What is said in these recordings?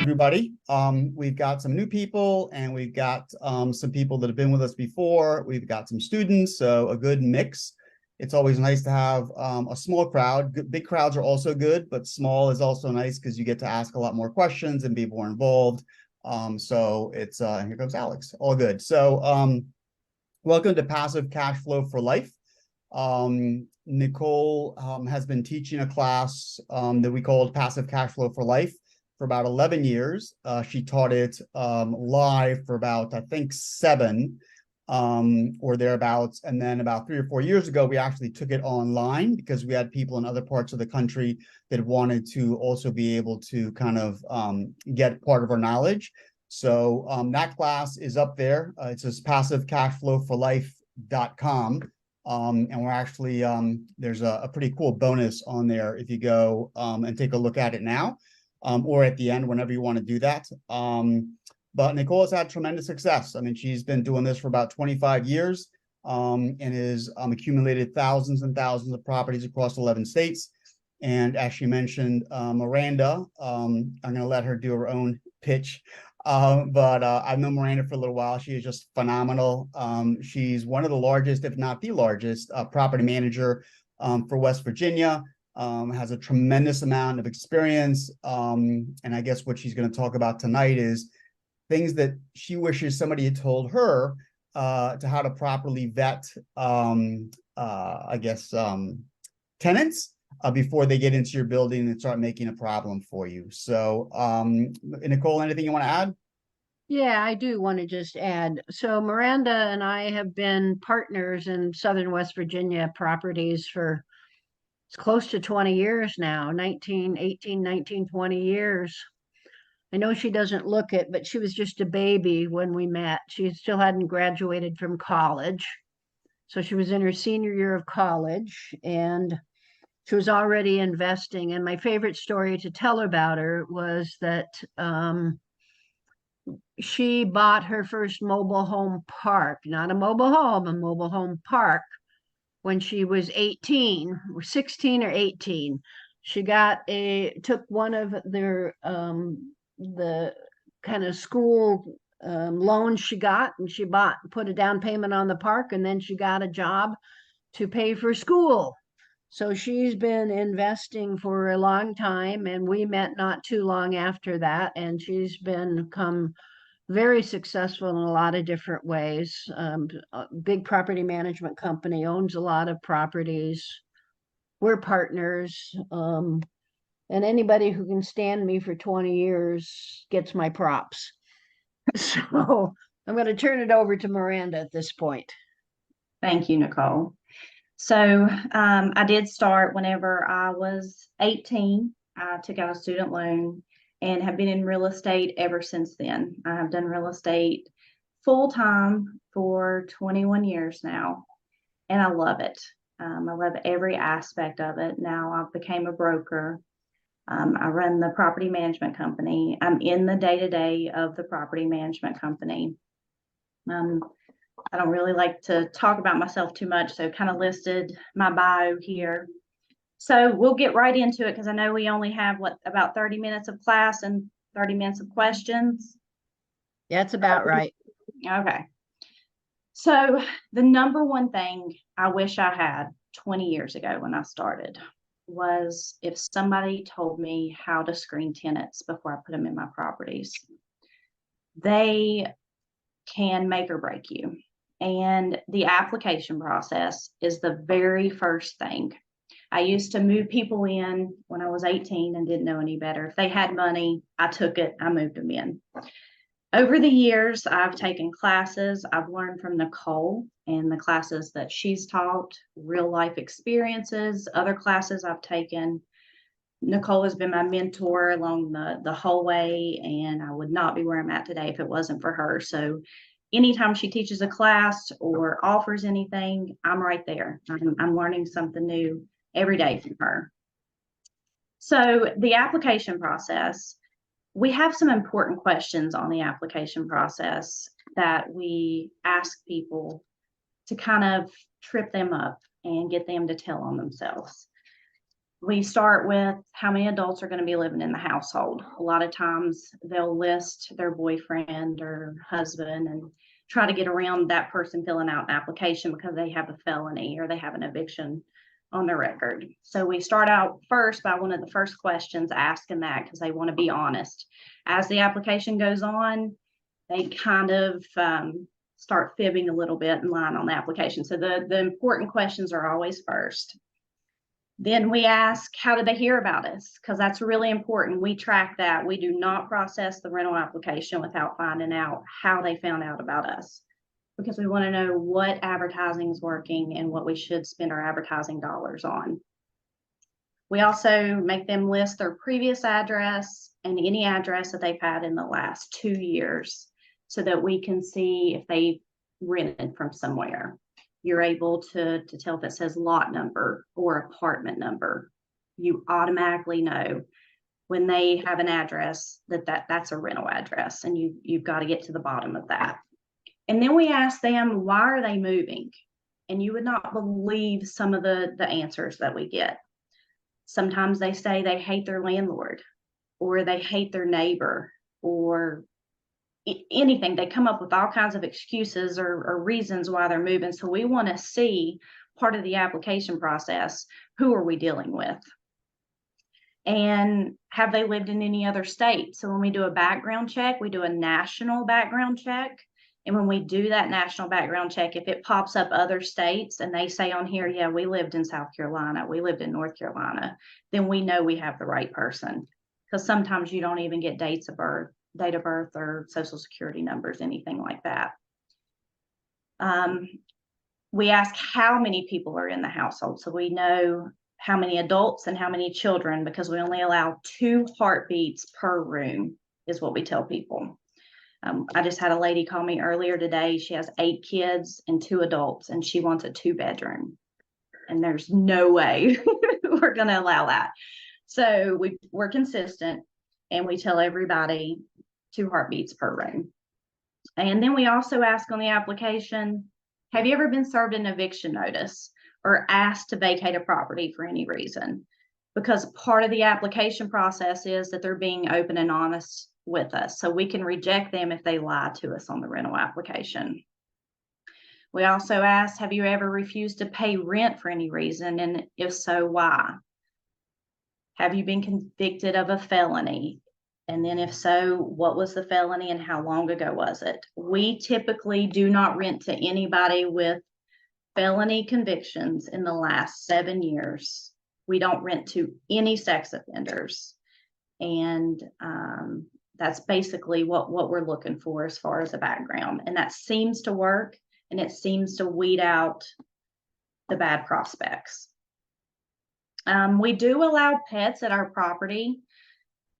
everybody. We've got some new people and we've got some people that have been with us before. We've got some students, so a good mix. It's always nice to have a small crowd. Big crowds are also good, but small is also nice because you get to ask a lot more questions and be more involved. So it's and here comes Alex. All good. So welcome to Passive Cash Flow for Life. Nicole has been teaching a class that we called Passive Cash Flow for Life for about 11 years. She taught it live for about, I think, 7 or thereabouts. And then about 3 or 4 years ago, we actually took it online because we had people in other parts of the country that wanted to also be able to kind of get part of our knowledge. So that class is up there. It says passivecashflowforlife.com. And we're actually, there's a pretty cool bonus on there if you go and take a look at it now. Or at the end, whenever you want to do that. But Nicole has had tremendous success. I mean, she's been doing this for about 25 years and has accumulated thousands and thousands of properties across 11 states. And as she mentioned, Miranda, I'm going to let her do her own pitch. But I've known Miranda for a little while. She is just phenomenal. She's one of the largest, if not the largest, property manager for West Virginia. Has a tremendous amount of experience. And I guess what she's going to talk about tonight is things that she wishes somebody had told her to how to properly vet, tenants before they get into your building and start making a problem for you. So, Nicole, anything you want to add? Yeah, I do want to just add. So Miranda and I have been partners in Southern West Virginia properties for it's close to 20 years now, 20 years. I know she doesn't look it, but she was just a baby when we met. She still hadn't graduated from college. So she was in her senior year of college and she was already investing. And my favorite story to tell about her was that she bought her first mobile home park, not a mobile home, a mobile home park when she was 18 or 16 or 18. She took one of their the kind of school loans she got, and she put a down payment on the park, and then she got a job to pay for school. So she's been investing for a long time, and we met not too long after that, and she's become very successful in a lot of different ways. A big property management company, owns a lot of properties. We're partners. And anybody who can stand me for 20 years gets my props. So I'm going to turn it over to Miranda at this point. Thank you, Nicole. So I did start whenever I was 18. I took out a student loan and have been in real estate ever since then. I have done real estate full time for 21 years now, and I love it. I love every aspect of it. Now I've become a broker. I run the property management company. I'm in the day-to-day of the property management company. I don't really like to talk about myself too much, so kind of listed my bio here. So we'll get right into it because I know we only have about 30 minutes of class and 30 minutes of questions. That's about right. Okay. So the number one thing I wish I had 20 years ago when I started was if somebody told me how to screen tenants before I put them in my properties. They can make or break you. And the application process is the very first thing. I used to move people in when I was 18 and didn't know any better. If they had money, I took it, I moved them in. Over the years, I've taken classes. I've learned from Nicole and the classes that she's taught, real life experiences, other classes I've taken. Nicole has been my mentor along the whole way, and I would not be where I'm at today if it wasn't for her. So anytime she teaches a class or offers anything, I'm right there. I'm learning something new every day from her. So the application process, we have some important questions on the application process that we ask people to kind of trip them up and get them to tell on themselves. We start with how many adults are going to be living in the household. A lot of times they'll list their boyfriend or husband and try to get around that person filling out an application because they have a felony or they have an eviction on their record. So we start out first by one of the first questions asking that because they want to be honest. As the application goes on, they kind of start fibbing a little bit and lying on the application. So the important questions are always first. Then we ask, how did they hear about us? Because that's really important. We track that. We do not process the rental application without finding out how they found out about us, because we want to know what advertising is working and what we should spend our advertising dollars on. We also make them list their previous address and any address that they've had in the last 2 years so that we can see if they rented from somewhere. You're able to tell if it says lot number or apartment number. You automatically know when they have an address that's a rental address, and you've got to get to the bottom of that. And then we ask them, why are they moving? And you would not believe some of the answers that we get. Sometimes they say they hate their landlord, or they hate their neighbor, or anything. They come up with all kinds of excuses or reasons why they're moving. So we want to see part of the application process. Who are we dealing with? And have they lived in any other state? So when we do a background check, we do a national background check. And when we do that national background check, if it pops up other states and they say on here, yeah, we lived in South Carolina, we lived in North Carolina, then we know we have the right person. Because sometimes you don't even get date of birth or social security numbers, anything like that. We ask how many people are in the household, so we know how many adults and how many children, because we only allow 2 heartbeats per room is what we tell people. I just had a lady call me earlier today. She has 8 kids and 2 adults, and she wants a 2-bedroom. And there's no way we're going to allow that. So we're consistent, and we tell everybody 2 heartbeats per room. And then we also ask on the application, have you ever been served an eviction notice or asked to vacate a property for any reason? Because part of the application process is that they're being open and honest with us. So we can reject them if they lie to us on the rental application. We also ask, have you ever refused to pay rent for any reason? And if so, why? Have you been convicted of a felony? And then if so, what was the felony and how long ago was it? We typically do not rent to anybody with felony convictions in the last 7 years. We don't rent to any sex offenders. And that's basically what we're looking for as far as a background. And that seems to work, and it seems to weed out the bad prospects. We do allow pets at our property,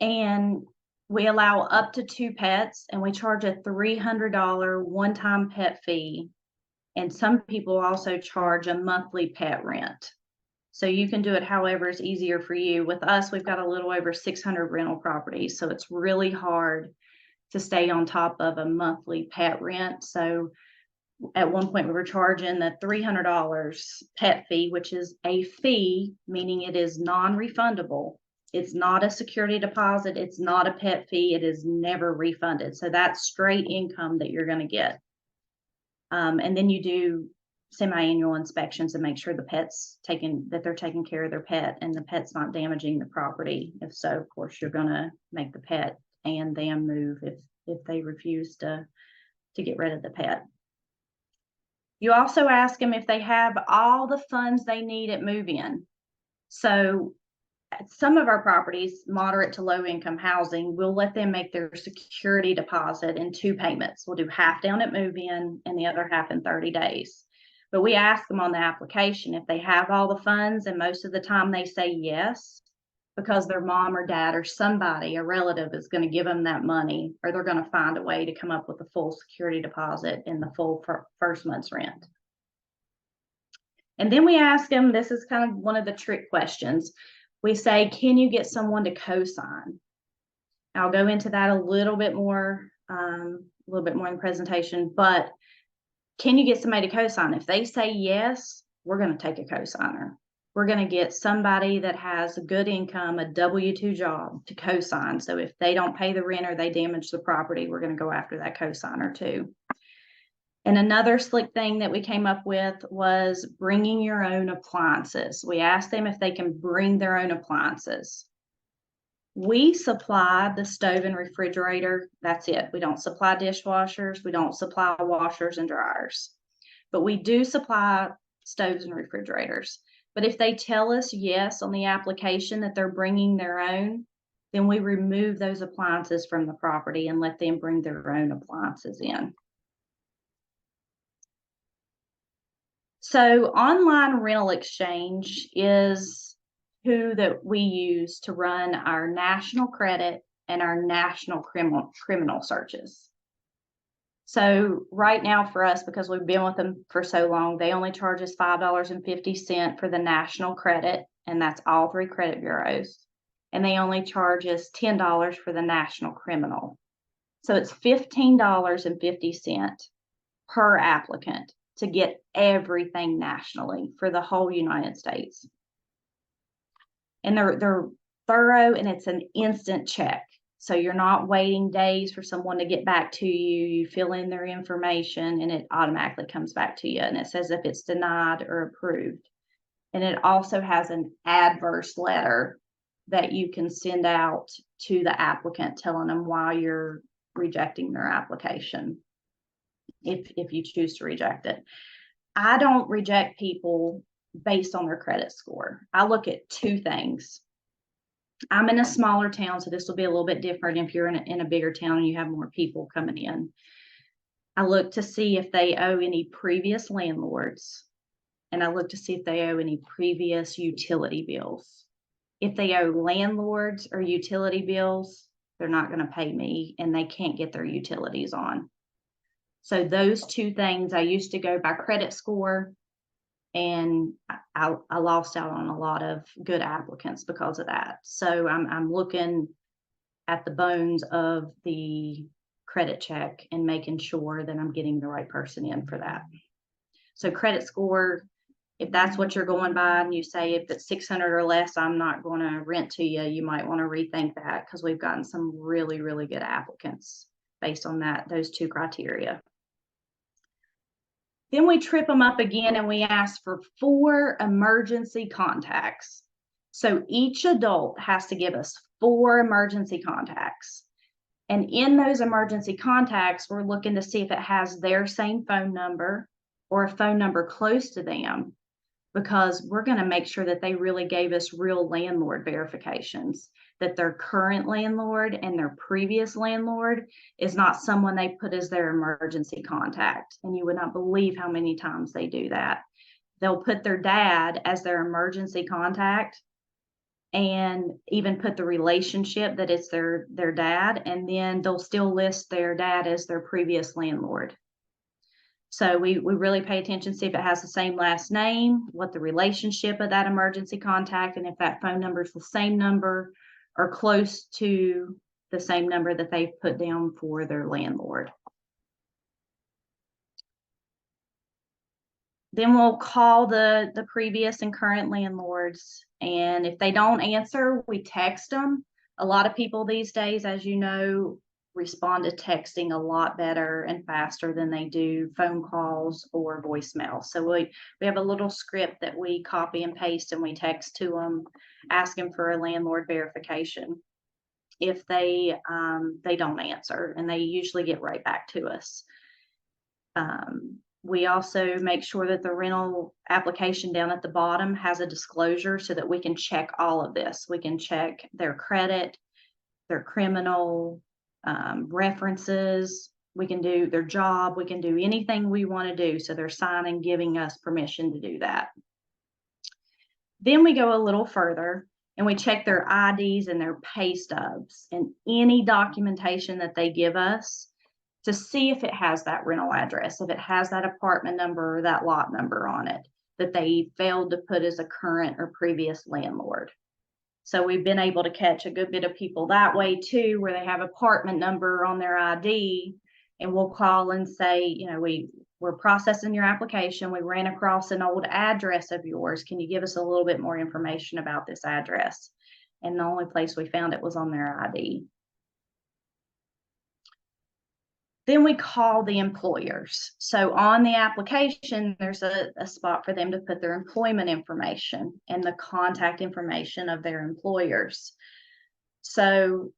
and we allow up to 2 pets, and we charge a $300 one-time pet fee. And some people also charge a monthly pet rent. So you can do it however is easier for you. With us, we've got a little over 600 rental properties, so it's really hard to stay on top of a monthly pet rent. So at one point we were charging the $300 pet fee, which is a fee, meaning it is non-refundable. It's not a security deposit. It's not a pet fee. It is never refunded. So that's straight income that you're going to get. And then you do semi-annual inspections to make sure that they're taking care of their pet and the pet's not damaging the property. If so, of course, you're going to make the pet and them move if they refuse to get rid of the pet. You also ask them if they have all the funds they need at move-in. So at some of our properties, moderate to low income housing, we'll let them make their security deposit in 2 payments. We'll do half down at move-in and the other half in 30 days. But we ask them on the application if they have all the funds, and most of the time they say yes, because their mom or dad or somebody, a relative, is going to give them that money, or they're going to find a way to come up with a full security deposit and the full first month's rent. And then we ask them, this is kind of one of the trick questions. We say, can you get someone to co-sign? I'll go into that a little bit more in the presentation, but can you get somebody to co-sign? If they say yes, we're going to take a co-signer. we're going to get somebody that has a good income, a W-2 job to co-sign. So if they don't pay the rent or they damage the property, we're going to go after that co-signer too. And another slick thing that we came up with was bringing your own appliances. We asked them if they can bring their own appliances. We supply the stove and refrigerator. That's it. We don't supply dishwashers. We don't supply washers and dryers. But we do supply stoves and refrigerators. But if they tell us yes on the application that they're bringing their own, then we remove those appliances from the property and let them bring their own appliances in. So online rental exchange is who that we use to run our national credit and our national criminal searches. So right now for us, because we've been with them for so long, they only charge us $5.50 for the national credit, and that's all 3 credit bureaus. And they only charge us $10 for the national criminal. So it's $15.50 per applicant to get everything nationally for the whole United States. And they're thorough, and it's an instant check. So you're not waiting days for someone to get back to you. You fill in their information and it automatically comes back to you. And it says if it's denied or approved. And it also has an adverse letter that you can send out to the applicant telling them why you're rejecting their application, if you choose to reject it. I don't reject people based on their credit score. I look at 2 things. I'm in a smaller town, so this will be a little bit different if you're in a bigger town and you have more people coming in. I look to see if they owe any previous landlords, and I look to see if they owe any previous utility bills. If they owe landlords or utility bills, they're not going to pay me, and they can't get their utilities on. So those 2 things, I used to go by credit score, and I lost out on a lot of good applicants because of that. So I'm looking at the bones of the credit check and making sure that I'm getting the right person in for that. So credit score, if that's what you're going by and you say if it's 600 or less, I'm not going to rent to you, you might want to rethink that, because we've gotten some really, really good applicants based on those 2 criteria. Then we trip them up again and we ask for 4 emergency contacts. So each adult has to give us 4 emergency contacts. And in those emergency contacts, we're looking to see if it has their same phone number or a phone number close to them, because we're going to make sure that they really gave us real landlord verifications, that their current landlord and their previous landlord is not someone they put as their emergency contact. And you would not believe how many times they do that. They'll put their dad as their emergency contact and even put the relationship that it's their dad, and then they'll still list their dad as their previous landlord. So we really pay attention, see if it has the same last name, what the relationship of that emergency contact, and if that phone number is the same number or close to the same number that they've put down for their landlord. Then we'll call the previous and current landlords, and if they don't answer, we text them. A lot of people these days, as you know, respond to texting a lot better and faster than they do phone calls or voicemail. So we have a little script that we copy and paste and we text to them, asking for a landlord verification. If they don't answer, and they usually get right back to us. We also make sure that the rental application down at the bottom has a disclosure so that we can check all of this. We can check their credit, their criminal references, we can do their job, we can do anything we want to do. So they're signing, giving us permission to do that. Then we go a little further and we check their IDs and their pay stubs and any documentation that they give us to see if it has that rental address, if it has that apartment number or that lot number on it that they failed to put as a current or previous landlord. So we've been able to catch a good bit of people that way too, where they have apartment number on their ID, and we'll call and say, you know, we we're processing your application. We ran across an old address of yours. Can you give us a little bit more information about this address? And the only place we found it was on their ID. Then we call the employers. So on the application, there's a spot for them to put their employment information and the contact information of their employers. So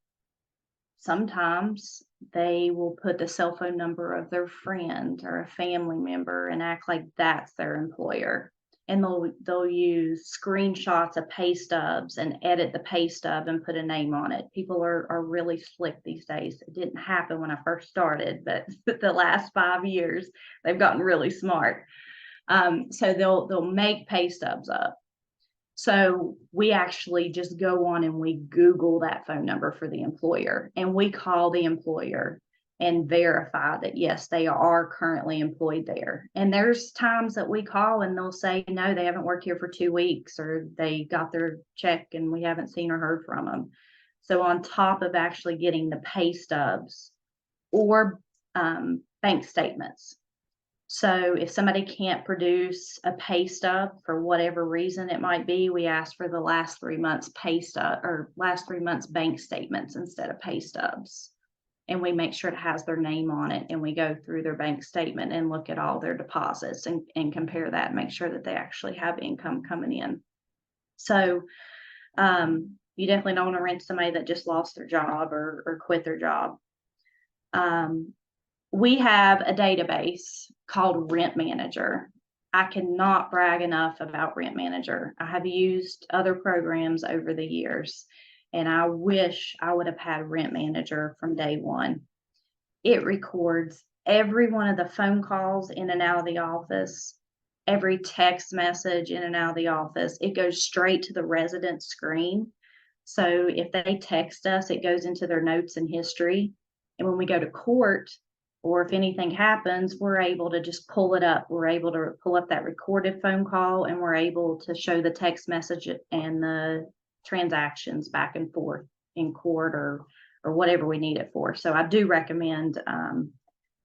sometimes they will put the cell phone number of their friend or a family member and act like that's their employer. And they'll use screenshots of pay stubs and edit the pay stub and put a name on it. People are really slick these days. It didn't happen when I first started, but the last 5 years, they've gotten really smart. So they'll make pay stubs up. So we actually just go on and we Google that phone number for the employer, and we call the employer and verify that, yes, they are currently employed there. And there's times that we call and they'll say, no, they haven't worked here for 2 weeks, or they got their check and we haven't seen or heard from them. So on top of actually getting the pay stubs or bank statements. So if somebody can't produce a pay stub for whatever reason it might be, we ask for the last 3 months pay stub or last 3 months bank statements instead of pay stubs. And we make sure it has their name on it, and we go through their bank statement and look at all their deposits and compare that and make sure that they actually have income coming in. So you definitely don't want to rent somebody that just lost their job or quit their job. We have a database called Rent Manager. I cannot brag enough about Rent Manager. I have used other programs over the years, and I wish I would have had Rent Manager from day one. It records every one of the phone calls in and out of the office, every text message in and out of the office. It goes straight to the resident screen. So if they text us, it goes into their notes and history. And when we go to court, or if anything happens, we're able to just pull it up. We're able to pull up that recorded phone call, and we're able to show the text message and the transactions back and forth in court or whatever we need it for. So I do recommend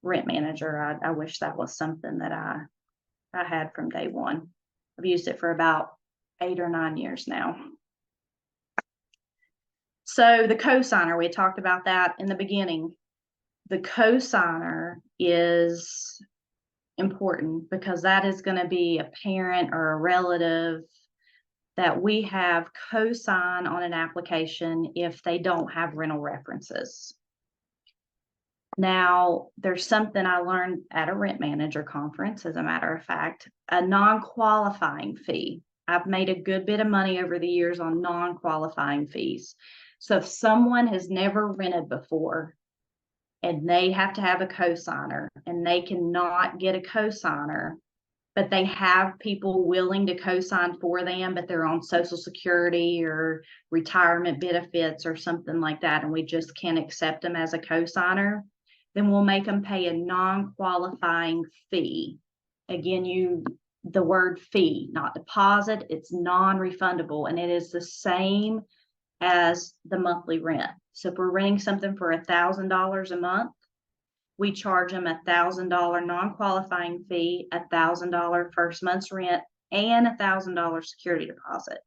Rent Manager. I wish that was something that I had from day one. I've used it for about 8 or 9 years now. So the cosigner, we talked about that in the beginning. The cosigner is important because that is going to be a parent or a relative that we have cosign on an application if they don't have rental references. Now, there's something I learned at a Rent Manager conference, as a matter of fact, a non-qualifying fee. I've made a good bit of money over the years on non-qualifying fees. So if someone has never rented before, and they have to have a cosigner, and they cannot get a cosigner, but they have people willing to cosign for them, but they're on Social Security or retirement benefits or something like that, and we just can't accept them as a cosigner, then we'll make them pay a non-qualifying fee. Again, the word fee, not deposit, it's non-refundable, and it is the same as the monthly rent. So if we're renting something for $1,000 a month, we charge them $1,000 non-qualifying fee, $1,000 first month's rent, and $1,000 security deposit.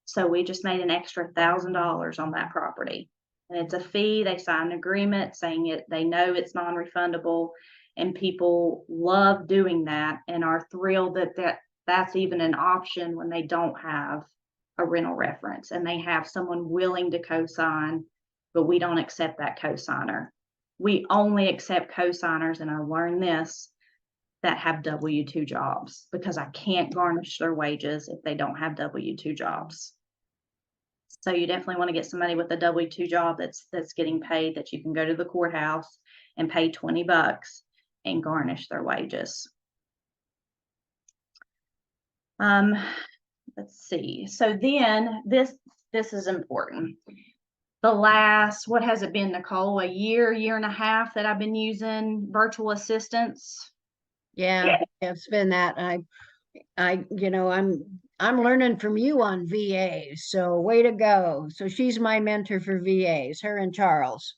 So we just made an extra $1,000 on that property. And it's a fee. They sign an agreement saying it, they know it's non-refundable, and people love doing that and are thrilled that that's even an option when they don't have a rental reference and they have someone willing to cosign, but we don't accept that cosigner. We only accept cosigners, and I learned this, that have W-2 jobs, because I can't garnish their wages if they don't have W-2 jobs. So you definitely want to get somebody with a W-2 job that's getting paid, that you can go to the courthouse and pay $20 and garnish their wages. Let's see. So then this is important. The last, what has it been, Nicole? A year and a half that I've been using virtual assistants. Yeah, it's been that. I'm learning from you on VAs, so way to go. So she's my mentor for VAs, her and Charles.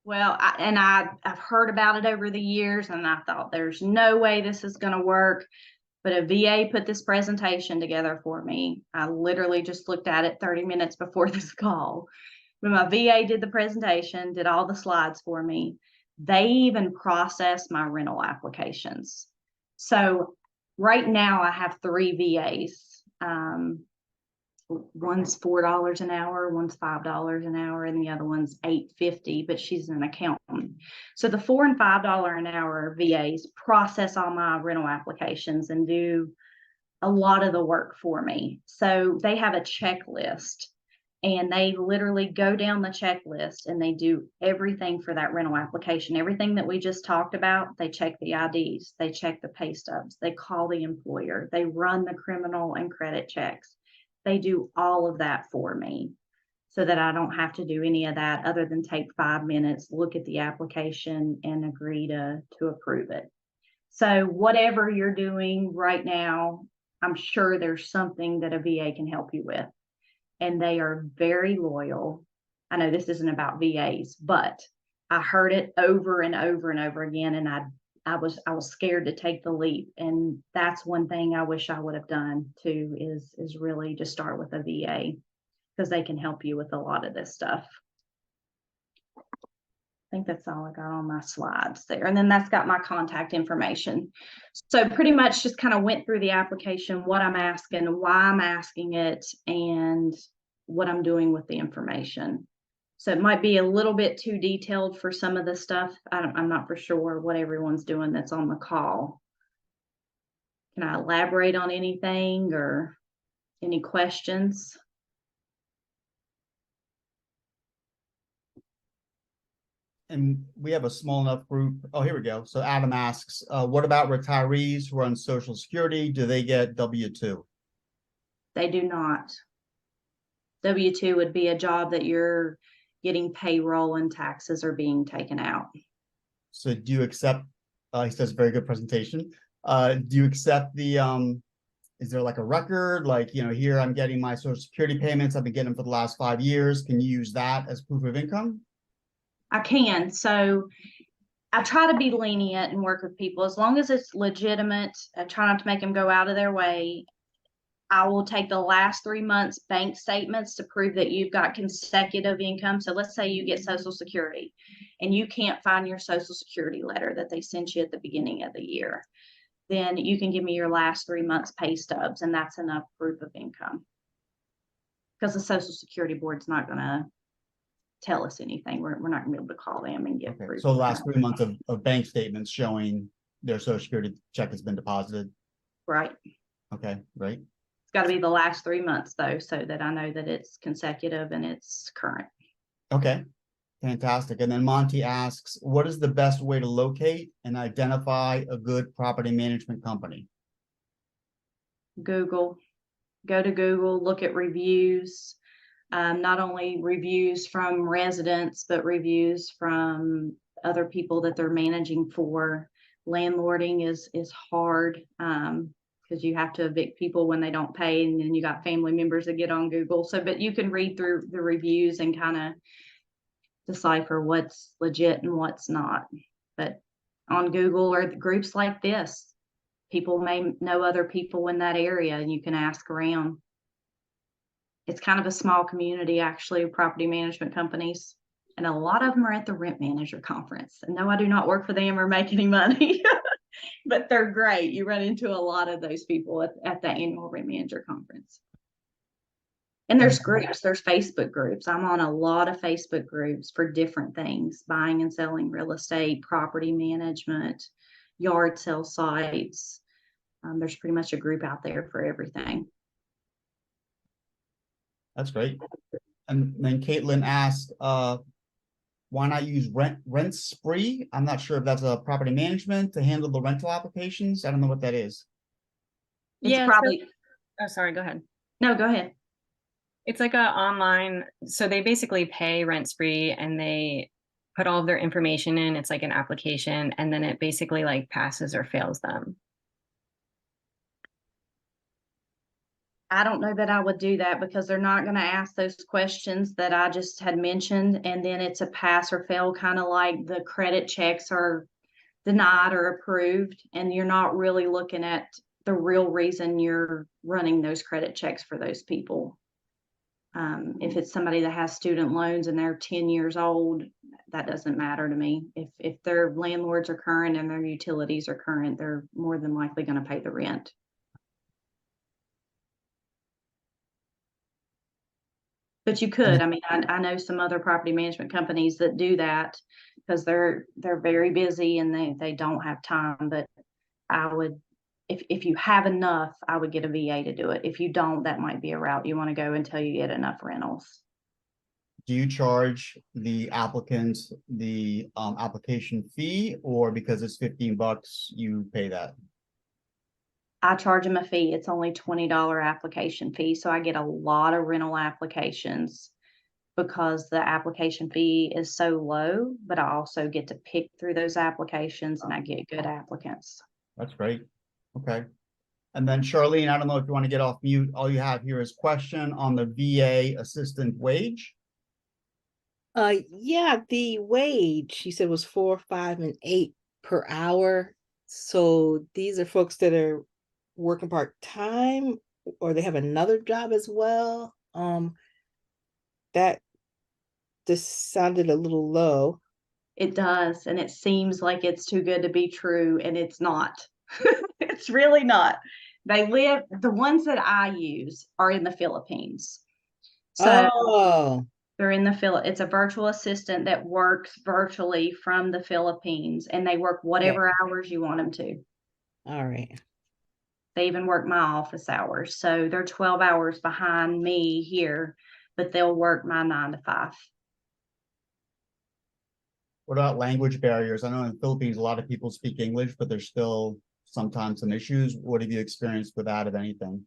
Well, I've heard about it over the years, and I thought there's no way this is going to work. But a VA put this presentation together for me. I literally just looked at it 30 minutes before this call. When my VA did the presentation, did all the slides for me, they even processed my rental applications. So right now I have 3 VAs. One's $4 an hour, one's $5 an hour, and the other one's $8.50, but she's an accountant. So the $4 and $5 an hour VAs process all my rental applications and do a lot of the work for me. So they have a checklist, and they literally go down the checklist and they do everything for that rental application. Everything that we just talked about, they check the IDs, they check the pay stubs, they call the employer, they run the criminal and credit checks. They do all of that for me so that I don't have to do any of that other than take 5 minutes, look at the application, and agree to approve it. So whatever you're doing right now, I'm sure there's something that a VA can help you with. And they are very loyal. I know this isn't about VAs, but I heard it over and over and over again, and I was scared to take the leap. And that's one thing I wish I would have done too, is really just start with a VA, because they can help you with a lot of this stuff. I think that's all I got on my slides there. And then that's got my contact information. So pretty much just kind of went through the application, what I'm asking, why I'm asking it, and what I'm doing with the information. So it might be a little bit too detailed for some of the stuff. I'm not for sure what everyone's doing that's on the call. Can I elaborate on anything or any questions? And we have a small enough group. Oh, here we go. So Adam asks, what about retirees who are on Social Security? Do they get W-2? They do not. W-2 would be a job that you're getting payroll and taxes are being taken out. So do you accept, he says very good presentation. Do you accept the, is there like a record? Like, you know, here I'm getting my Social Security payments. I've been getting them for the last 5 years. Can you use that as proof of income? I can. So I try to be lenient and work with people as long as it's legitimate. I try not to make them go out of their way. I will take the last 3 months bank statements to prove that you've got consecutive income. So let's say you get Social Security and you can't find your Social Security letter that they sent you at the beginning of the year. Then you can give me your last 3 months pay stubs, and that's enough proof of income. Because the Social Security Board's not going to tell us anything. We're not going to be able to call them and get proof. So the last 3 months of bank statements showing their Social Security check has been deposited. Right. Okay, great. It's got to be the last 3 months though, so that I know that it's consecutive and it's current. Okay, fantastic. And then Monty asks, what is the best way to locate and identify a good property management company? Google. Go to Google, look at reviews. Not only reviews from residents, but reviews from other people that they're managing for. Landlording is hard because you have to evict people when they don't pay, and then you got family members that get on Google. So, but you can read through the reviews and kind of decipher what's legit and what's not. But on Google or the groups like this, people may know other people in that area, and you can ask around. It's kind of a small community, actually, of property management companies. And a lot of them are at the Rent Manager Conference. And no, I do not work for them or make any money, but they're great. You run into a lot of those people at the annual Rent Manager Conference. And there's groups, there's Facebook groups. I'm on a lot of Facebook groups for different things, buying and selling real estate, property management, yard sale sites. There's pretty much a group out there for everything. That's great. And then Caitlin asked, why not use Rent Spree? I'm not sure if that's a property management to handle the rental applications. I don't know what that is. It's Yeah, probably. oh, sorry, go ahead. No, go ahead. It's like a online, so they basically pay Rent Spree and they put all of their information in. It's like an application, and then it basically like passes or fails them. I don't know that I would do that because they're not going to ask those questions that I just had mentioned. And then it's a pass or fail, kind of like the credit checks are denied or approved. And you're not really looking at the real reason you're running those credit checks for those people. If it's somebody that has student loans and they're 10 years old, that doesn't matter to me. If their landlords are current and their utilities are current, they're more than likely going to pay the rent. But you could, I mean, I know some other property management companies that do that because they're very busy and they don't have time. But I would, if you have enough, I would get a VA to do it. If you don't, that might be a route you want to go until you get enough rentals. Do you charge the applicant the application fee, or because it's $15, you pay that? I charge them a fee. It's only $20 application fee. So I get a lot of rental applications because the application fee is so low, but I also get to pick through those applications and I get good applicants. That's great. Okay. And then Charlene, I don't know if you want to get off mute. All you have here is question on the VA assistant wage. Yeah, the wage, she said, was 4, 5, and 8 per hour. So these are folks that are working part-time or they have another job as well. That just sounded a little low. It does, and it seems like it's too good to be true, and it's not. It's really not. The ones that I use are in the Philippines. So Oh, they're in it's a virtual assistant that works virtually from the Philippines, and they work whatever hours you want them to. all right. They even work my office hours. So they're 12 hours behind me here, but they'll work my 9 to 5. What about language barriers? I know in the Philippines, a lot of people speak English, but there's still sometimes some issues. What have you experienced with that, if anything?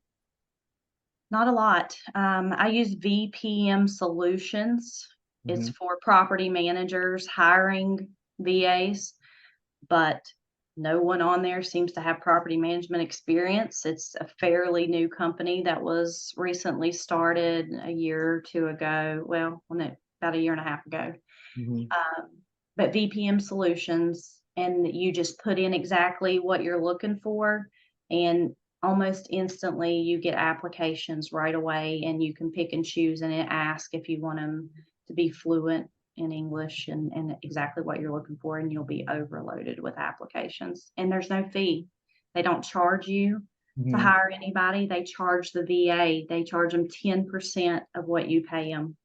Not a lot. I use VPM Solutions. It's Mhm. for property managers hiring VAs, but no one on there seems to have property management experience. It's a fairly new company that was recently started a year or two ago. Well, about a year and a half ago. Mhm. But VPM Solutions, and you just put in exactly what you're looking for, and almost instantly you get applications right away, and you can pick and choose, and it asks if you want them to be fluent in English and exactly what you're looking for, and you'll be overloaded with applications. And there's no fee. They don't charge you to Mhm. hire anybody. They charge the VA. They charge them 10% of what you pay them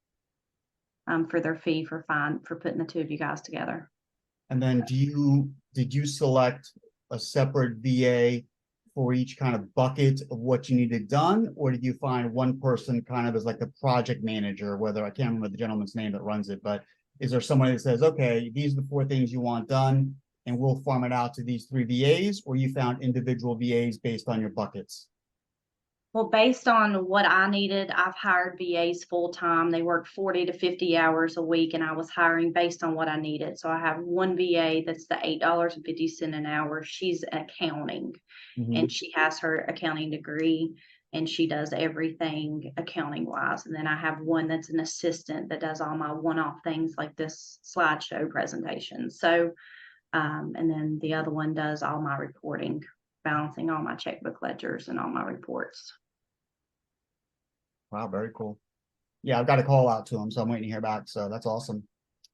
for their fee for putting the two of you guys together. And then did you select a separate VA for each kind of bucket of what you needed done? Or did you find one person kind of as like the project manager, whether I can't remember the gentleman's name that runs it, but is there somebody that says, okay, these are the 4 things you want done and we'll farm it out to these 3 VAs, or you found individual VAs based on your buckets? Well, based on what I needed, I've hired VAs full time. They work 40 to 50 hours a week, and I was hiring based on what I needed. So I have one VA that's the $8.50 an hour. She's accounting, Mhm. and she has her accounting degree, and she does everything accounting wise. And then I have one that's an assistant that does all my one-off things like this slideshow presentation. So, and then the other one does all my reporting, balancing all my checkbook ledgers and all my reports. Wow, very cool. Yeah, I've got a call out to him, so I'm waiting to hear back. So that's awesome.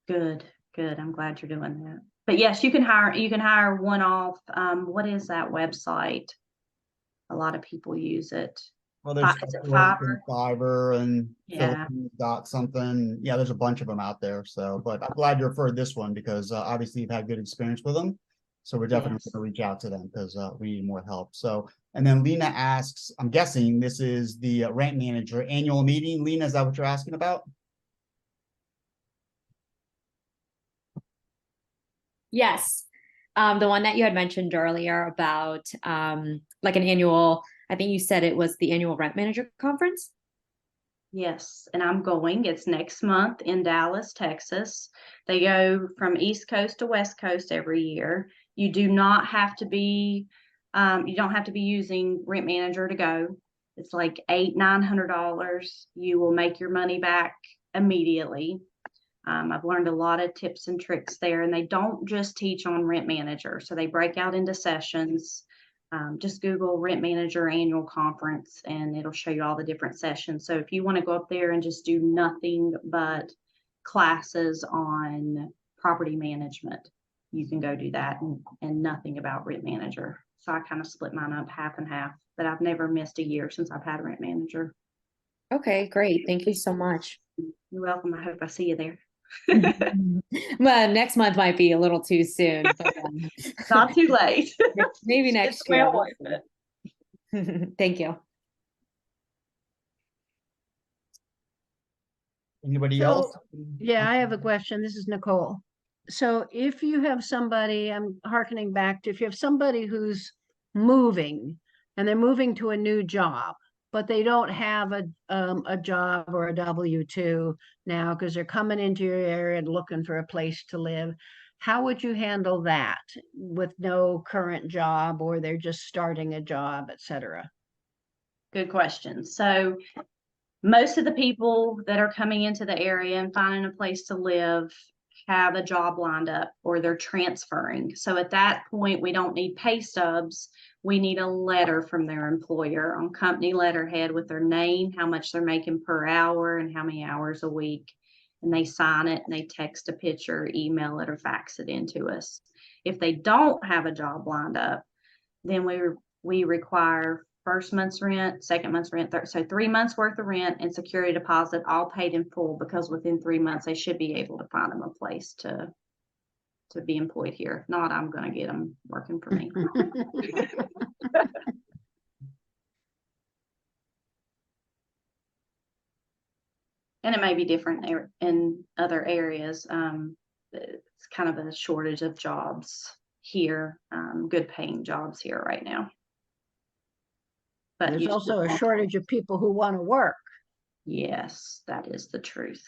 Good, good. I'm glad you're doing that. But yes, you can hire one off. What is that website? A lot of people use it. Well, there's Is it Upwork Fiverr? and Fiverr and Yeah. Philippines dot something. Yeah, there's a bunch of them out there. So, but I'm glad you referred this one because obviously you've had good experience with them. So we're definitely Yes. going to reach out to them because we need more help. So, and then Lena asks, I'm guessing this is the rent manager annual meeting. Lena, is that what you're asking about? Yes. The one that you had mentioned earlier about like an annual, I think you said it was the annual rent manager conference. Yes, and I'm going. It's next month in Dallas, Texas. They go from East Coast to West Coast every year. You do not have to be, you don't have to be using Rent Manager to go. It's like $800-900. You will make your money back immediately. I've learned a lot of tips and tricks there, and they don't just teach on Rent Manager. So they break out into sessions. Just Google Rent Manager Annual Conference, and it'll show you all the different sessions. So if you want to go up there and just do nothing but classes on property management, you can go do that, and nothing about Rent Manager. So I kind of split mine up half and half, but I've never missed a year since I've had Rent Manager. Okay, great. Thank you so much. You're welcome. I hope I see you there. Well, next month might be a little too soon, but Not too late. maybe It's next well year. worth it. Thank you. Anybody So, else? Yeah, I have a question. This is Nicole. So if you have somebody, I'm hearkening back to, if you have somebody who's moving and they're moving to a new job, but they don't have a job or a W-2 now because they're coming into your area and looking for a place to live, how would you handle that with no current job, or they're just starting a job, et cetera? Good question. So most of the people that are coming into the area and finding a place to live have a job lined up, or they're transferring. So at that point, we don't need pay stubs. We need a letter from their employer on company letterhead with their name, how much they're making per hour, and how many hours a week. And they sign it and they text a picture, email it, or fax it into us. If they don't have a job lined up, then we require first month's rent, second month's rent, so 3 months worth of rent and security deposit, all paid in full, because within 3 months they should be able to find them a place to be employed here. If not, I'm going to get them working for me. And it may be different in other areas. It's kind of a shortage of jobs here, good paying jobs here right now. But There's you also still- a shortage of people who want to work. Yes, that is the truth.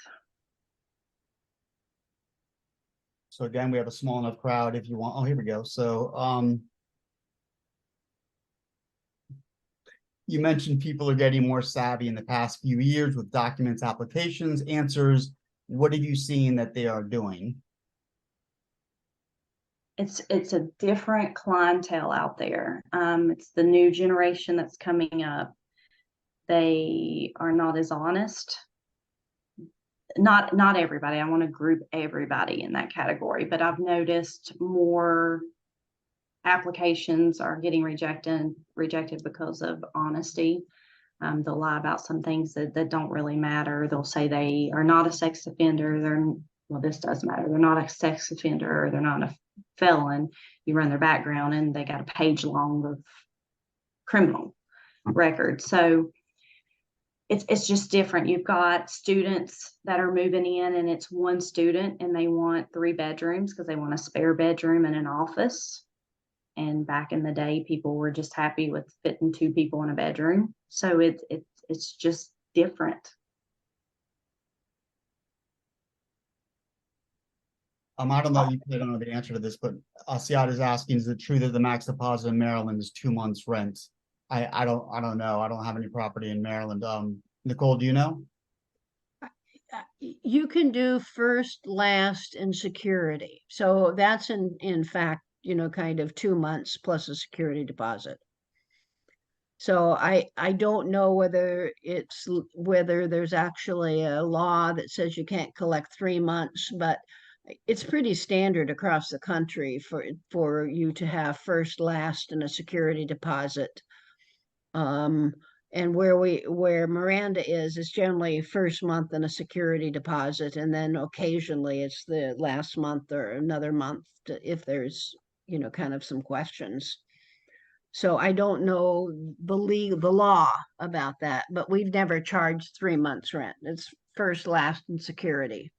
So again, we have a small enough crowd if you want. Oh, here we go. So you mentioned people are getting more savvy in the past few years with documents, applications, answers. What have you seen that they are doing? It's a different clientele out there. It's the new generation that's coming up. They are not as honest. Not everybody. I want to group everybody in that category, but I've noticed more applications are getting rejected because of honesty. They'll lie about some things that don't really matter. They'll say they are not a sex offender. Well, this does matter. They're not a sex offender, or they're not a felon. You run their background and they got a page long of criminal records. So it's just different. You've got students that are moving in, and it's one student and they want 3 bedrooms because they want a spare bedroom and an office. And back in the day, people were just happy with fitting 2 people in a bedroom. So it's just different. I don't know, I don't know the answer to this, but Asiat is asking, is it true that the max deposit in Maryland is 2 months rent? I don't know. I don't have any property in Maryland. Nicole, do you know? You can do first, last, and security. So that's in fact, kind of 2 months plus a security deposit. So I don't know whether there's actually a law that says you can't collect 3 months, but it's pretty standard across the country for you to have first, last, and a security deposit. And where Miranda is generally first month and a security deposit, and then occasionally it's the last month or another month if there's kind of some questions. So I don't know the law about that, but we've never charged 3 months rent. It's first, last, and security.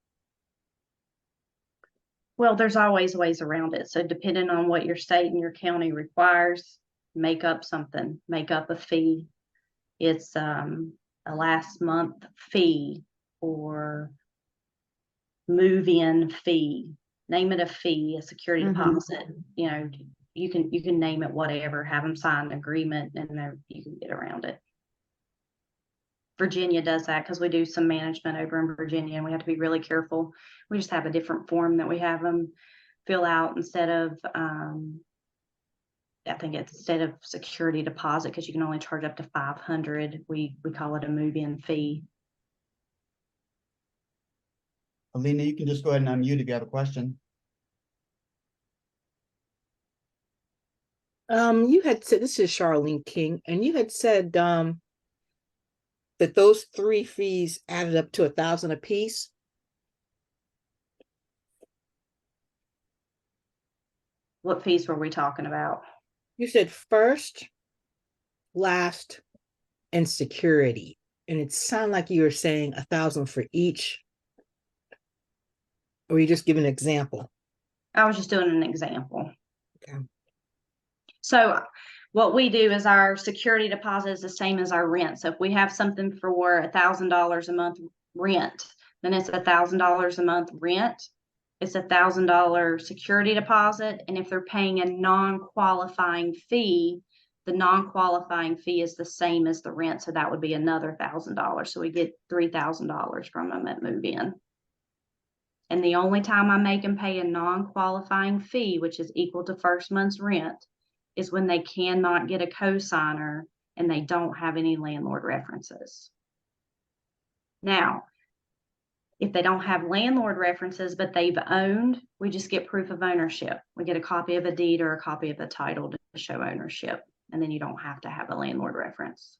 Well, there's always ways around it. So depending on what your state and your county requires, make up something, make up a fee. It's a last month fee or move-in fee. Name it a fee, a security deposit. You can name it whatever. Have them sign an agreement, and then you can get around it. Virginia does that because we do some management over in Virginia and we have to be really careful. We just have a different form that we have them fill out instead of, I think it's instead of security deposit, because you can only charge up to 500. We call it a move-in fee. Alina, you can just go ahead and unmute if you have a question. You had said, this is Charlene King, and you had said that those three fees added up to $1,000 a piece. What fees were we talking about? You said first, last, and security, and it sounded like you were saying $1,000 for each. Or you just give an example? I was just doing an example. Okay. So what we do is our security deposit is the same as our rent. So if we have something for $1,000 a month rent, then it's $1,000 a month rent. It's $1,000 security deposit. And if they're paying a non-qualifying fee, the non-qualifying fee is the same as the rent. So that would be another $1,000. So we get $3,000 from them at move-in. And the only time I make them pay a non-qualifying fee, which is equal to first month's rent, is when they cannot get a cosigner and they don't have any landlord references. Now, if they don't have landlord references, but they've owned, we just get proof of ownership. We get a copy of a deed or a copy of the title to show ownership, and then you don't have to have a landlord reference.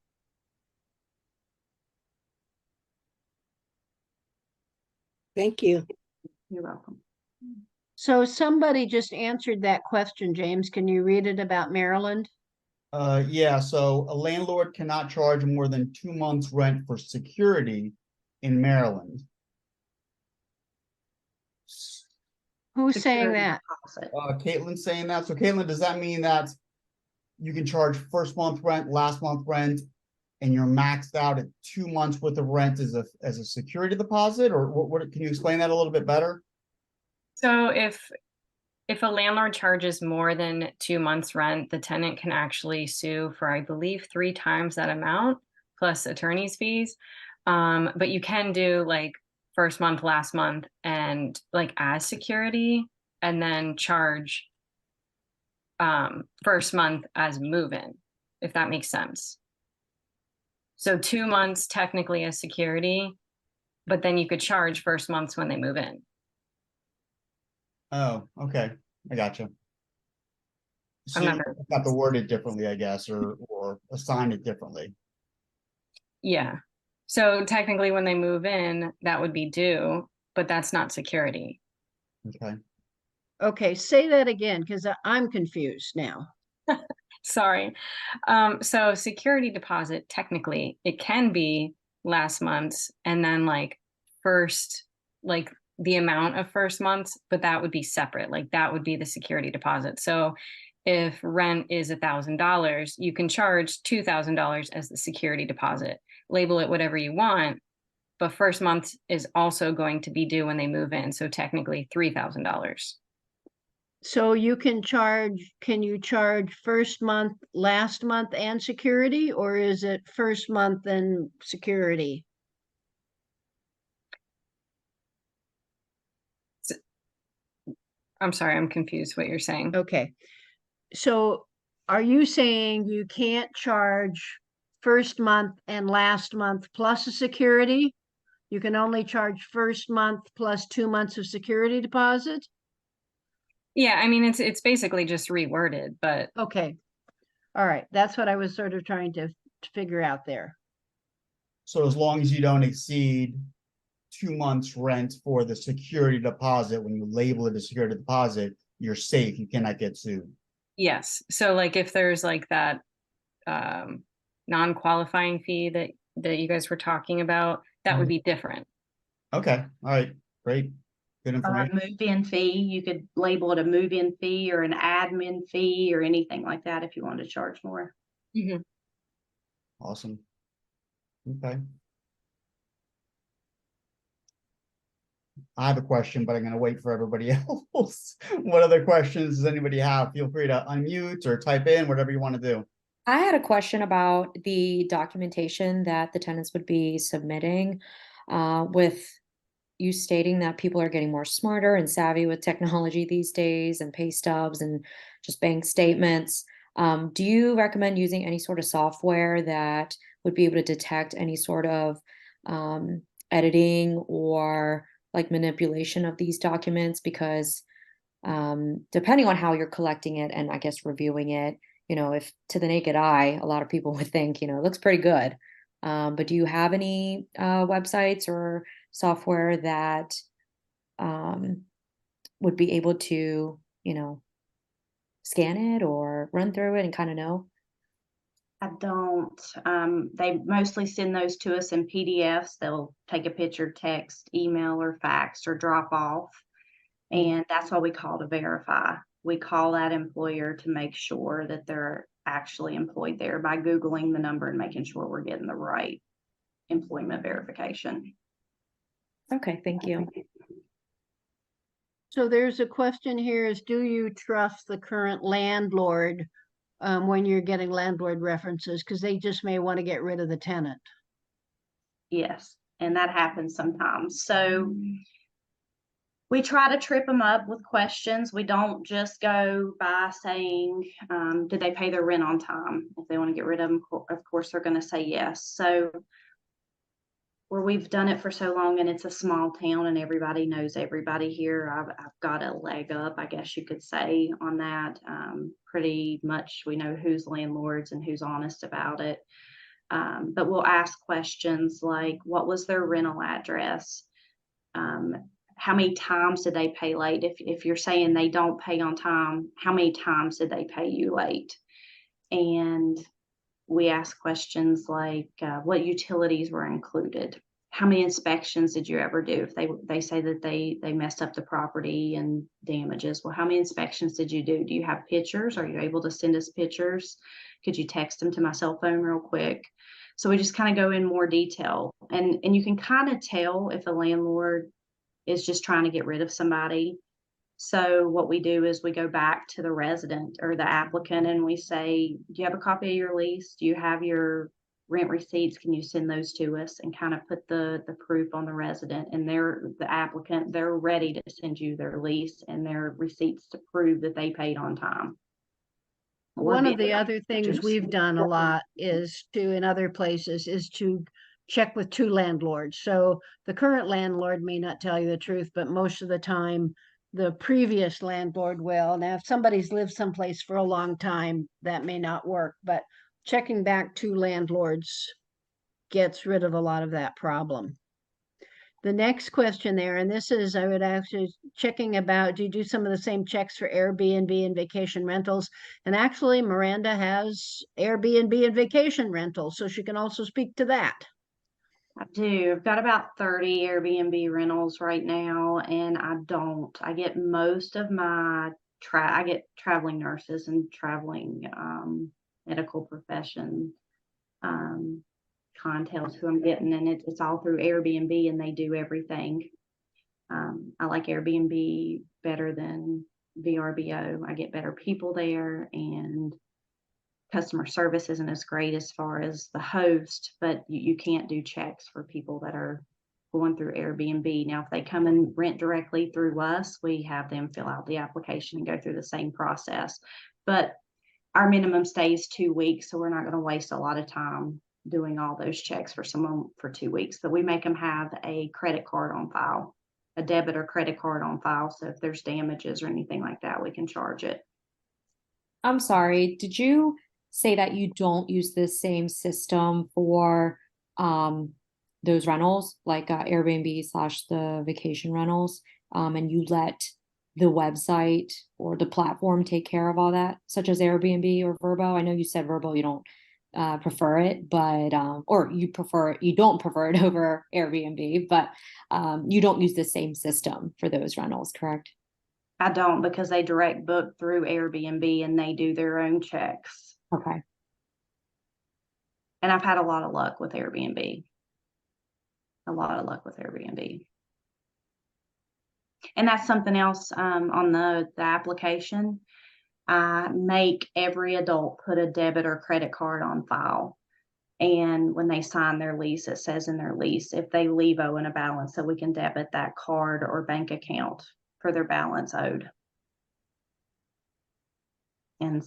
Thank you. You're welcome. So somebody just answered that question, James. Can you read it about Maryland? Yeah, so a landlord cannot charge more than 2 months rent for security in Maryland. Who's saying Security that? deposit. Caitlin's saying that. So Caitlin, does that mean that you can charge first month rent, last month rent, and you're maxed out at 2 months worth of rent as a security deposit? Or what can you explain that a little bit better? So if a landlord charges more than 2 months rent, the tenant can actually sue for, I believe, 3 times that amount plus attorney's fees. But you can do like first month, last month, and like as security, and then charge first month as move-in, if that makes sense. So 2 months technically as security, but then you could charge first months when they move in. Oh, okay. I gotcha. So I'm not you very- got to word it differently, I guess, or assign it differently. Yeah. So technically when they move in, that would be due, but that's not security. Okay. Okay, say that again, because I'm confused now. Sorry. So security deposit, technically, it can be last month's and then like first, like the amount of first month's, but that would be separate. Like that would be the security deposit. So if rent is $1,000, you can charge $2,000 as the security deposit. Label it whatever you want, but first month is also going to be due when they move in. So technically $3,000. So can you charge first month, last month and security, or is it first month and security? I'm sorry, I'm confused what you're saying. Okay. So are you saying you can't charge first month and last month plus a security? You can only charge first month plus 2 months of security deposit? Yeah, I mean it's basically just reworded, but Okay. All right. That's what I was sort of trying to figure out there. So as long as you don't exceed 2 months rent for the security deposit, when you label it a security deposit, you're safe. You cannot get sued. yes. So like if there's like that non-qualifying fee that you guys were talking about, that would be different. Okay. All right. Great. Good Or a information. move-in fee, you could label it a move-in fee or an admin fee or anything like that if you wanted to charge more. Mhm. Awesome. Okay. I have a question, but I'm going to wait for everybody else. What other questions does anybody have? Feel free to unmute or type in, whatever you want to do. I had a question about the documentation that the tenants would be submitting, with you stating that people are getting more smarter and savvy with technology these days and pay stubs and just bank statements. Do you recommend using any sort of software that would be able to detect any sort of editing or like manipulation of these documents? Because depending on how you're collecting it and I guess reviewing it, if to the naked eye, a lot of people would think, it looks pretty good. But do you have any websites or software that would be able to, scan it or run through it and kind of know? I don't. They mostly send those to us in PDFs. They'll take a picture, text, email, or fax, or drop off. And that's why we call to verify. We call that employer to make sure that they're actually employed there by Googling the number and making sure we're getting the right employment verification. Okay, thank you. So there's a question here is, do you trust the current landlord when you're getting landlord references? Because they just may want to get rid of the tenant. Yes, and that happens sometimes. So we try to trip them up with questions. We don't just go by saying, did they pay their rent on time? If they want to get rid of them, of course, they're going to say yes. So where we've done it for so long and it's a small town and everybody knows everybody here, I've got a leg up, I guess you could say, on that. Pretty much we know who's landlords and who's honest about it. But we'll ask questions like, what was their rental address? How many times did they pay late? If you're saying they don't pay on time, how many times did they pay you late? And we ask questions like, what utilities were included? How many inspections did you ever do? If they say that they messed up the property and damages, well, how many inspections did you do? Do you have pictures? Are you able to send us pictures? Could you text them to my cell phone real quick? So we just kind of go in more detail, and you can kind of tell if a landlord is just trying to get rid of somebody. So what we do is we go back to the resident or the applicant and we say, do you have a copy of your lease? Do you have your rent receipts? Can you send those to us? And kind of put the proof on the resident, and the applicant, they're ready to send you their lease and their receipts to prove that they paid on time. One of the other things we've done a lot is to, in other places, is to check with two landlords. So the current landlord may not tell you the truth, but most of the time the previous landlord will. Now, if somebody's lived someplace for a long time, that may not work, but checking back two landlords gets rid of a lot of that problem. The next question there, and this is, I would actually checking about, do you do some of the same checks for Airbnb and vacation rentals? And actually, Miranda has Airbnb and vacation rentals, so she can also speak to that. I do. I've got about 30 Airbnb rentals right now, and I get most of my I get traveling nurses and traveling medical profession clientele who I'm getting, and it's all through Airbnb, and they do everything. I like Airbnb better than VRBO. I get better people there, and customer service isn't as great as far as the host, but you can't do checks for people that are going through Airbnb. Now, if they come and rent directly through us, we have them fill out the application and go through the same process. But our minimum stay is 2 weeks, so we're not going to waste a lot of time doing all those checks for someone for 2 weeks. But we make them have a credit card on file, a debit or credit card on file. So if there's damages or anything like that, we can charge it. I'm sorry, did you say that you don't use the same system for those rentals, like Airbnb / the vacation rentals, and you let the website or the platform take care of all that, such as Airbnb or Vrbo? I know you said Vrbo, you don't prefer it, but or you don't prefer it over Airbnb, but you don't use the same system for those rentals, correct? I don't, because they direct book through Airbnb and they do their own checks. Okay. And I've had a lot of luck with Airbnb. A lot of luck with Airbnb. And that's something else on the application. I make every adult put a debit or credit card on file. And when they sign their lease, it says in their lease if they leave owing a balance, so we can debit that card or bank account for their balance owed. And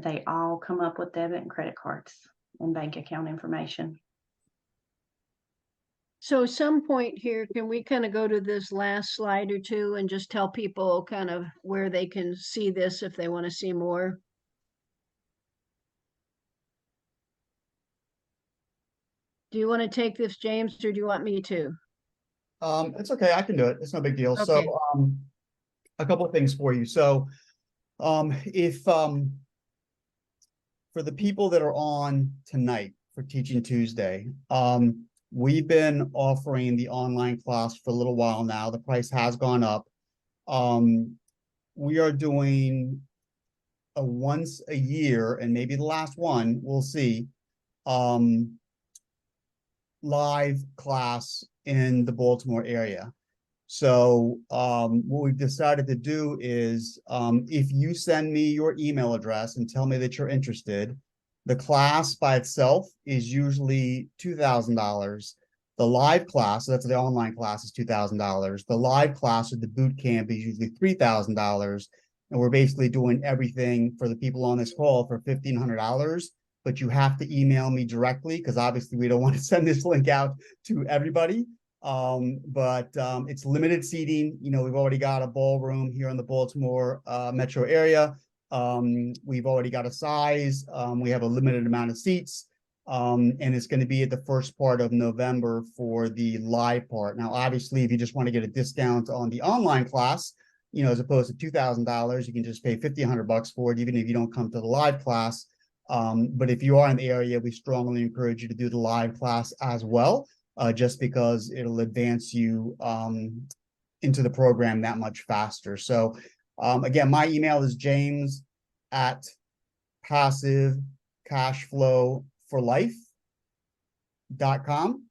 they all come up with debit and credit cards and bank account information. So some point here, can we kind of go to this last slide or two and just tell people kind of where they can see this if they want to see more? Do you want to take this, James, or do you want me to? It's okay, I can do it. It's no big deal. Okay. So, a couple of things for you. So, if for the people that are on tonight for Teaching Tuesday, we've been offering the online class for a little while now. The price has gone up. We are doing a once a year, and maybe the last one, we'll see, live class in the Baltimore area. So what we've decided to do is if you send me your email address and tell me that you're interested, the class by itself is usually $2,000. The live class, so that's the online class, is $2,000. The live class or the boot camp is usually $3,000. And we're basically doing everything for the people on this call for $1,500. But you have to email me directly because obviously we don't want to send this link out to everybody. But it's limited seating. You know, we've already got a ballroom here in the Baltimore metro area. We've already got a size. We have a limited amount of seats. And it's going to be at the first part of November for the live part. Now, obviously, if you just want to get a discount on the online class, you know, as opposed to $2,000, you can just pay $1,500 for it, even if you don't come to the live class. But if you are in the area, we strongly encourage you to do the live class as well, just because it'll advance you into the program that much faster. So again, my email is james@passivecashflowforlife.com.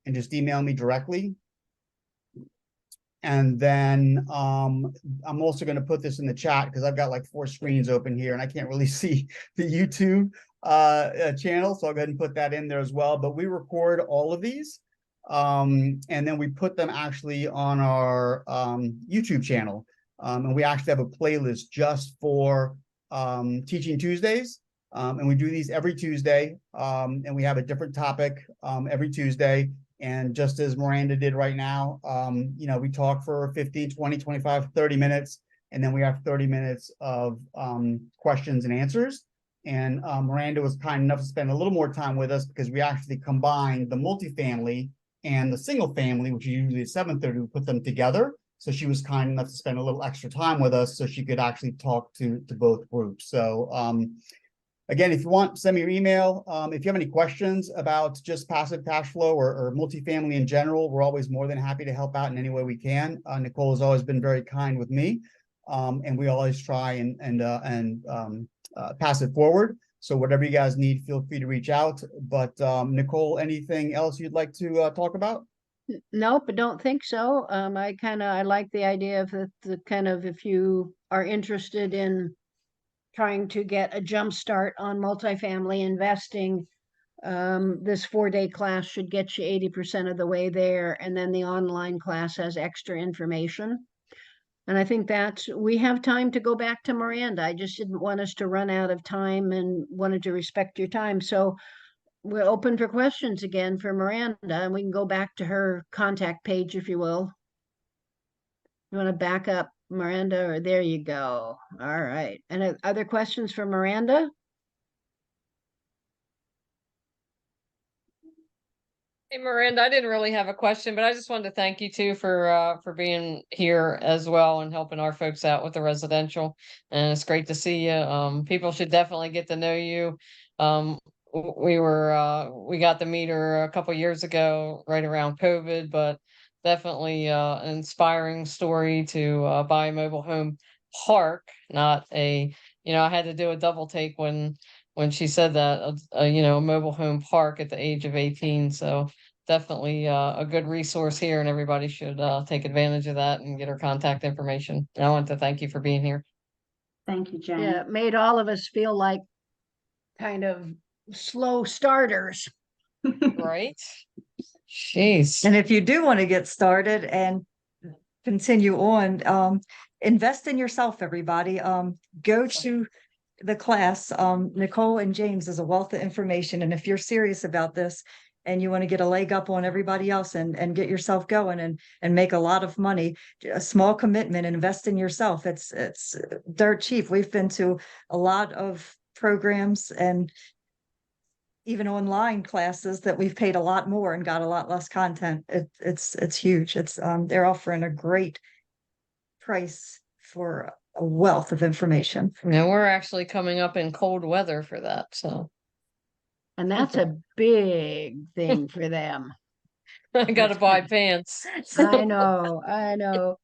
And just email me directly. And then I'm also going to put this in the chat because I've got like 4 screens open here and I can't really see the YouTube channel. So I'll go ahead and put that in there as well. But we record all of these and then we put them actually on our YouTube channel. And we actually have a playlist just for Teaching Tuesdays. And we do these every Tuesday. And we have a different topic every Tuesday. And just as Miranda did right now, you know, we talk for 15, 20, 25, 30 minutes, and then we have 30 minutes of questions and answers. And Miranda was kind enough to spend a little more time with us because we actually combined the multifamily and the single family, which is usually at 7:30, we put them together. So she was kind enough to spend a little extra time with us so she could actually talk to both groups. So again, if you want, send me your email. If you have any questions about just passive cash flow or multifamily in general, we're always more than happy to help out in any way we can. Nicole has always been very kind with me, and we always try and pass it forward. So whatever you guys need, feel free to reach out. But Nicole, anything else you'd like to talk about? Nope, I don't think so. I like the idea of the kind of, if you are interested in trying to get a jump start on multifamily investing, this 4-day class should get you 80% of the way there. And then the online class has extra information. And I think we have time to go back to Miranda. I just didn't want us to run out of time and wanted to respect your time. So we're open for questions again for Miranda, and we can go back to her contact page, if you will. You want to back up, Miranda, or there you go. All right. And other questions for Miranda? Hey Miranda, I didn't really have a question, but I just wanted to thank you too for being here as well and helping our folks out with the residential. And it's great to see you. People should definitely get to know you. We got to meet her a couple years ago, right around COVID, but definitely an inspiring story to buy a mobile home park, not a, I had to do a double take when she said that, a mobile home park at the age of 18. So definitely a good resource here, and everybody should take advantage of that and get her contact information. And I want to thank you for being here. Thank you, Jane. Yeah, it made all of us feel like kind of slow starters. Right? Jeez. And if you do want to get started and continue on, invest in yourself, everybody. Go to the class. Nicole and James is a wealth of information. And if you're serious about this and you want to get a leg up on everybody else and get yourself going and make a lot of money, a small commitment, invest in yourself. It's dirt cheap. We've been to a lot of programs and even online classes that we've paid a lot more and got a lot less content. It's huge. They're offering a great price for a wealth of information. Now we're actually coming up in cold weather for that, so And that's a big thing for them. I gotta buy pants. I know, I know.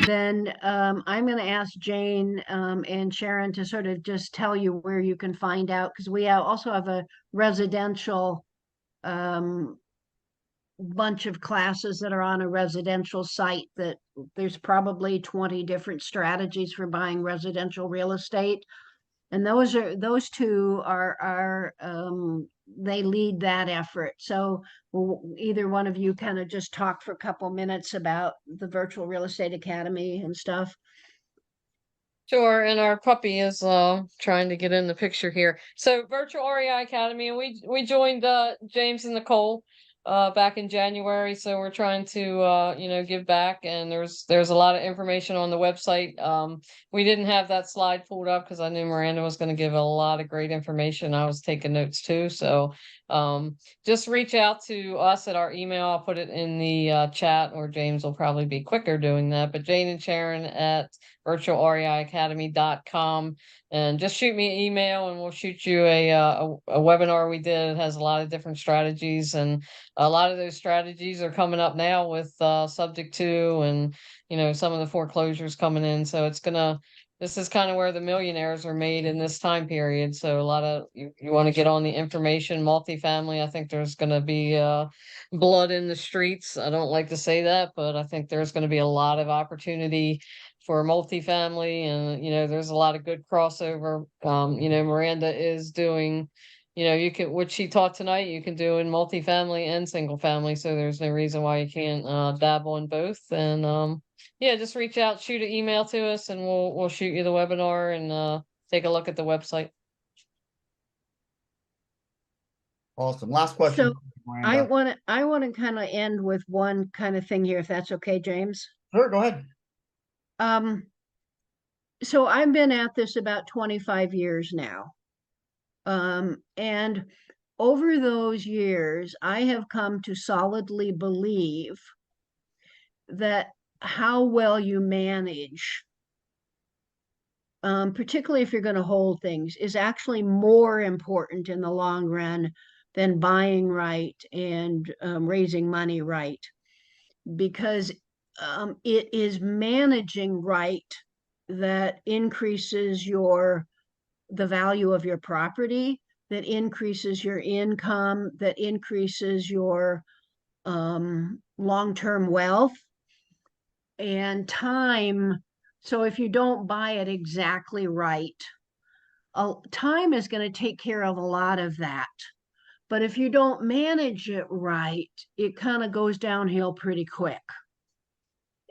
Then I'm going to ask Jane and Sharon to sort of just tell you where you can find out, because we also have a residential bunch of classes that are on a residential site that there's probably 20 different strategies for buying residential real estate. And those two are they lead that effort. So either one of you kind of just talk for a couple minutes about the Virtual Real Estate Academy and stuff. Sure, and our puppy is trying to get in the picture here. So Virtual REI Academy, and we joined James and Nicole back in January, so we're trying to give back, and there's a lot of information on the website. We didn't have that slide pulled up because I knew Miranda was going to give a lot of great information. I was taking notes too, so just reach out to us at our email. I'll put it in the chat, or James will probably be quicker doing that, but Jane and Sharon at virtualreiacademy.com, and just shoot me an email and we'll shoot you a webinar we did. It has a lot of different strategies, and a lot of those strategies are coming up now with subject to, and some of the foreclosures coming in. So this is kind of where the millionaires are made in this time period. So a lot of you want to get on the information. Multifamily, I think there's going to be blood in the streets. I don't like to say that, but I think there's going to be a lot of opportunity for multifamily, and there's a lot of good crossover. Miranda is doing, you can, what she taught tonight, you can do in multifamily and single family, so there's no reason why you can't dabble in both. And yeah, just reach out, shoot an email to us, and we'll shoot you the webinar and take a look at the website. Awesome. Last question. So I want to kind of end with one kind of thing here, if that's okay, James. Sure, go ahead. So I've been at this about 25 years now. And over those years, I have come to solidly believe that how well you manage, particularly if you're going to hold things, is actually more important in the long run than buying right and raising money right. Because it is managing right that increases the value of your property, that increases your income, that increases your long-term wealth and time. So if you don't buy it exactly right, time is going to take care of a lot of that. But if you don't manage it right, it kind of goes downhill pretty quick.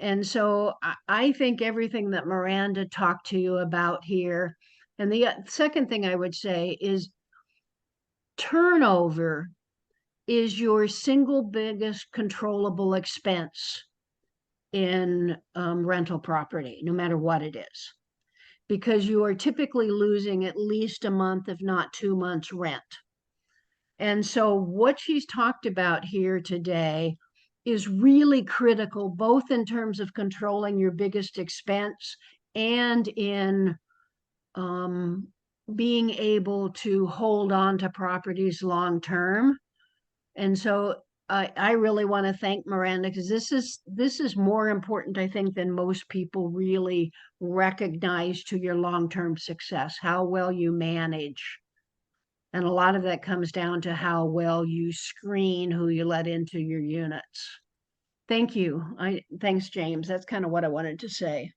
And so I think everything that Miranda talked to you about here, and the second thing I would say is turnover is your single biggest controllable expense in rental property, no matter what it is, because you are typically losing at least a month, if not 2 months rent. And so what she's talked about here today is really critical, both in terms of controlling your biggest expense and in being able to hold on to properties long term. And so I really want to thank Miranda because this is more important, I think, than most people really recognize to your long-term success, how well you manage. And a lot of that comes down to how well you screen who you let into your units. Thank you. Thanks, James. That's kind of what I wanted to say.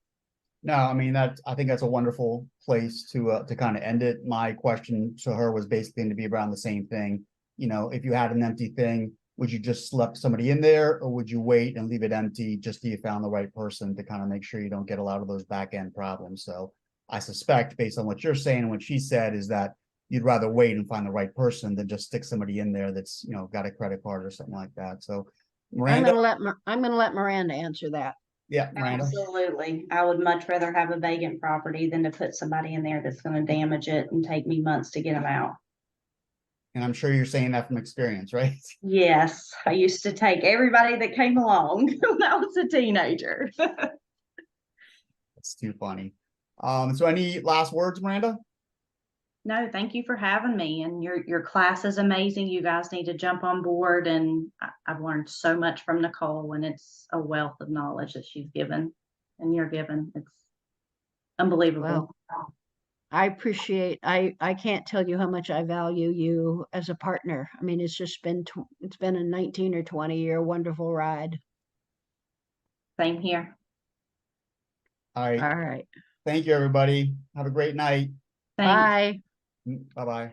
No, I mean, I think that's a wonderful place to kind of end it. My question to her was basically going to be around the same thing. You know, if you had an empty thing, would you just slip somebody in there, or would you wait and leave it empty just till you found the right person to kind of make sure you don't get a lot of those back end problems? So I suspect, based on what you're saying and what she said, is that you'd rather wait and find the right person than just stick somebody in there that's, you know, got a credit card or something like that. So Miranda, I'm gonna let Miranda answer that. yeah, Miranda. Absolutely. I would much rather have a vacant property than to put somebody in there that's gonna damage it and take me months to get them out. And I'm sure you're saying that from experience, right? Yes, I used to take everybody that came along when I was a teenager. It's too funny. So any last words, Miranda? No, thank you for having me, and your class is amazing. You guys need to jump on board, and I've learned so much from Nicole, and it's a wealth of knowledge that she's given and you're given. It's unbelievable. Well, I appreciate, I can't tell you how much I value you as a partner. I mean, it's just been, it's been a 19 or 20-year wonderful ride. Same here. All right. All right. Thank you, everybody. Have a great night. Thanks. Bye. Bye-bye.